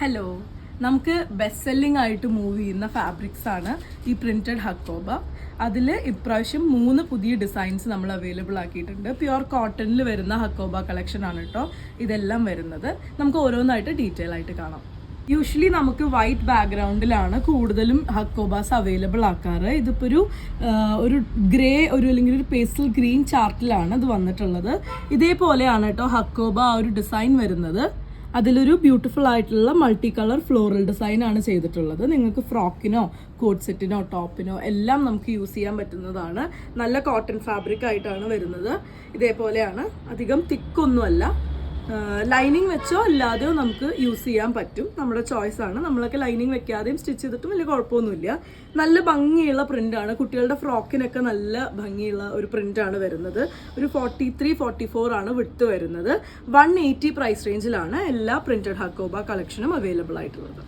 Hello, നമുക്ക് best selling ആയിട്ട് move ചെയ്യുന്ന ഫാബ്രിക്സ് ആണ് ഈ പ്രിന്റഡ് ഹക്കോബ. അതിൽ ഇപ്രാവശ്യം 3 പുതിയ ഡിസൈൻസ് നമ്മൾ അവൈലബിൾ ആക്കിയിട്ടുണ്ട്. പ്യുവർ കോട്ടണിൽ വരുന്ന ഹക്കോബ കളക്ഷൻ ആണ് കേട്ടോ ഇതെല്ലാം വരുന്നത്. നമുക്ക് ഓരോന്നായിട്ട് ഡീറ്റെയിൽ ആയിട്ട് കാണാം. യൂഷ്വലി നമുക്ക് വൈറ്റ് ബാക്ക്ഗ്രൗണ്ടിലാണ് കൂടുതലും ഹക്കോബാസ് അവൈലബിൾ ആക്കാറ്. ഇതിപ്പോൾ ഒരു ഗ്രേ അല്ലെങ്കിൽ ഒരു പേസ്റ്റൽ ഗ്രീൻ ചാർട്ടിലാണ് ഇത് വന്നിട്ടുള്ളത്. ഇതേപോലെയാണ് കേട്ടോ ഹക്കോബ ആ ഒരു ഡിസൈൻ വരുന്നത്. അതിലൊരു ബ്യൂട്ടിഫുൾ ആയിട്ടുള്ള മൾട്ടി കളർ ഫ്ലോറൽ ഡിസൈൻ ആണ് ചെയ്തിട്ടുള്ളത്. നിങ്ങൾക്ക് ഫ്രോക്കിനോ കോട്ട് സെറ്റിനോ ടോപ്പിനോ എല്ലാം നമുക്ക് യൂസ് ചെയ്യാൻ പറ്റുന്നതാണ്. നല്ല കോട്ടൺ ഫാബ്രിക് ആയിട്ടാണ് വരുന്നത്. ഇതേപോലെയാണ്, അധികം തിക്കൊന്നുമല്ല. ലൈനിങ് വെച്ചോ അല്ലാതെയോ നമുക്ക് യൂസ് ചെയ്യാൻ പറ്റും, നമ്മുടെ ചോയ്സ് ആണ്. നമ്മളൊക്കെ ലൈനിങ് വെക്കാതെയും സ്റ്റിച്ച് ചെയ്തിട്ടും വലിയ കുഴപ്പമൊന്നുമില്ല. നല്ല ഭംഗിയുള്ള പ്രിന്റാണ്. കുട്ടികളുടെ ഫ്രോക്കിനൊക്കെ നല്ല ഭംഗിയുള്ള ഒരു പ്രിന്റാണ് വരുന്നത്. ഒരു 43-44 ആണ് വിട്ട് വരുന്നത്. 180 പ്രൈസ് റേഞ്ചിലാണ് എല്ലാ പ്രിന്റഡ് ഹക്കോബ കളക്ഷനും അവൈലബിൾ ആയിട്ടുള്ളത്.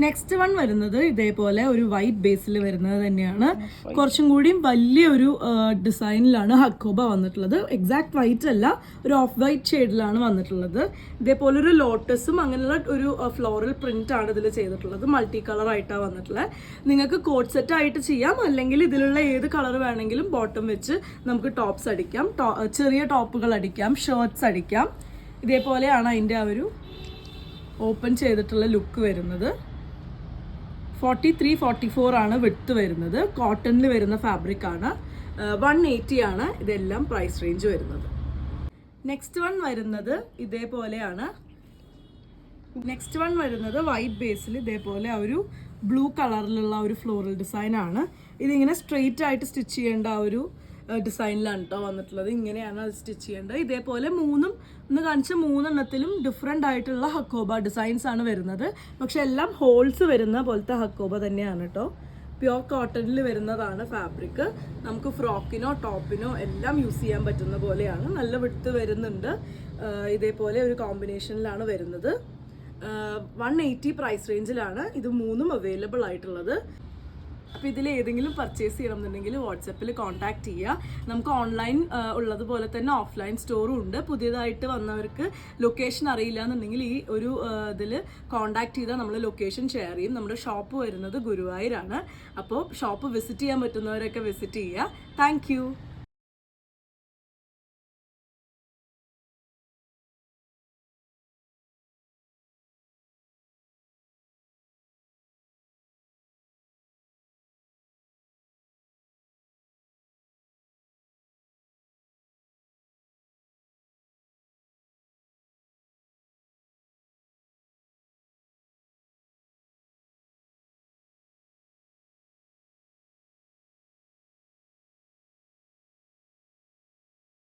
നെക്സ്റ്റ് വൺ വരുന്നത് ഇതേപോലെ ഒരു വൈറ്റ് ബേസിൽ വരുന്നത് തന്നെയാണ്. കുറച്ചും കൂടിയും വലിയൊരു ഡിസൈനിലാണ് ഹക്കോബ വന്നിട്ടുള്ളത്. എക്സാക്ട് വൈറ്റ് അല്ല, ഒരു ഓഫ് വൈറ്റ് ഷെയ്ഡിലാണ് വന്നിട്ടുള്ളത്. ഇതേപോലെ ഒരു ലോട്ടസും അങ്ങനെയുള്ള ഒരു ഫ്ലോറൽ പ്രിന്റ് ആണ് ഇതിൽ ചെയ്തിട്ടുള്ളത്. മൾട്ടി കളർ ആയിട്ടാണ് വന്നിട്ടുള്ളത്. നിങ്ങൾക്ക് കോട്ട് സെറ്റ് ആയിട്ട് ചെയ്യാം, അല്ലെങ്കിൽ ഇതിലുള്ള ഏത് കളർ വേണമെങ്കിലും ബോട്ടം വെച്ച് നമുക്ക് ടോപ്സ് അടിക്കാം, ചെറിയ ടോപ്പുകൾ അടിക്കാം, ഷർട്ട്സ് അടിക്കാം. ഇതേപോലെയാണ് അതിൻ്റെ ആ ഒരു ഓപ്പൺ ചെയ്തിട്ടുള്ള ലുക്ക് വരുന്നത്. 43-44 ആണ് വിട്ട് വരുന്നത്. കോട്ടണിൽ വരുന്ന ഫാബ്രിക് ആണ്. 180 ആണ് ഇതെല്ലാം പ്രൈസ് റേഞ്ച് വരുന്നത്. നെക്സ്റ്റ് വൺ വരുന്നത് ഇതേപോലെയാണ്. നെക്സ്റ്റ് വൺ വരുന്നത് വൈറ്റ് ബേസിൽ ഇതേപോലെ ഒരു ബ്ലൂ കളറിലുള്ള ഒരു ഫ്ലോറൽ ഡിസൈൻ ആണ്. ഇതിങ്ങനെ സ്ട്രെയിറ്റ് ആയിട്ട് സ്റ്റിച്ച് ചെയ്യേണ്ട ആ ഒരു ഡിസൈനിലാണ് കേട്ടോ വന്നിട്ടുള്ളത്. ഇങ്ങനെയാണ് അത് സ്റ്റിച്ച് ചെയ്യേണ്ടത്. ഇതേപോലെ കാണിച്ച 3 ഡിഫറെൻ്റ് ആയിട്ടുള്ള ഹക്കോബ ഡിസൈൻസ് ആണ് വരുന്നത്. പക്ഷെ എല്ലാം ഹോൾസ് വരുന്ന പോലത്തെ ഹക്കോബ തന്നെയാണ് കേട്ടോ. പ്യുവർ കോട്ടണിൽ വരുന്നതാണ് ഫാബ്രിക്. നമുക്ക് ഫ്രോക്കിനോ ടോപ്പിനോ എല്ലാം യൂസ് ചെയ്യാൻ പറ്റുന്ന പോലെയാണ്. നല്ല വിഡ്ത്ത് വരുന്നുണ്ട്. ഇതേപോലെ ഒരു കോമ്പിനേഷനിലാണ് വരുന്നത്. 180 പ്രൈസ് റേഞ്ചിലാണ് ഇത് 3 അവൈലബിൾ ആയിട്ടുള്ളത്. അപ്പോൾ ഇതിൽ ഏതെങ്കിലും പർച്ചേസ് ചെയ്യണമെന്നുണ്ടെങ്കിൽ വാട്സപ്പിൽ കോൺടാക്ട് ചെയ്യുക. നമുക്ക് ഓൺലൈൻ ഉള്ളതുപോലെ തന്നെ ഓഫ്ലൈൻ സ്റ്റോറും ഉണ്ട്. പുതിയതായിട്ട് വന്നവർക്ക് ലൊക്കേഷൻ അറിയില്ല എന്നുണ്ടെങ്കിൽ ഈ ഒരു ഇതിൽ കോൺടാക്ട് ചെയ്താൽ നമ്മൾ ലൊക്കേഷൻ ഷെയർ ചെയ്യും. നമ്മുടെ ഷോപ്പ് വരുന്നത് ഗുരുവായൂരാണ്. അപ്പോൾ ഷോപ്പ് വിസിറ്റ് ചെയ്യാൻ പറ്റുന്നവരൊക്കെ വിസിറ്റ് ചെയ്യുക. താങ്ക്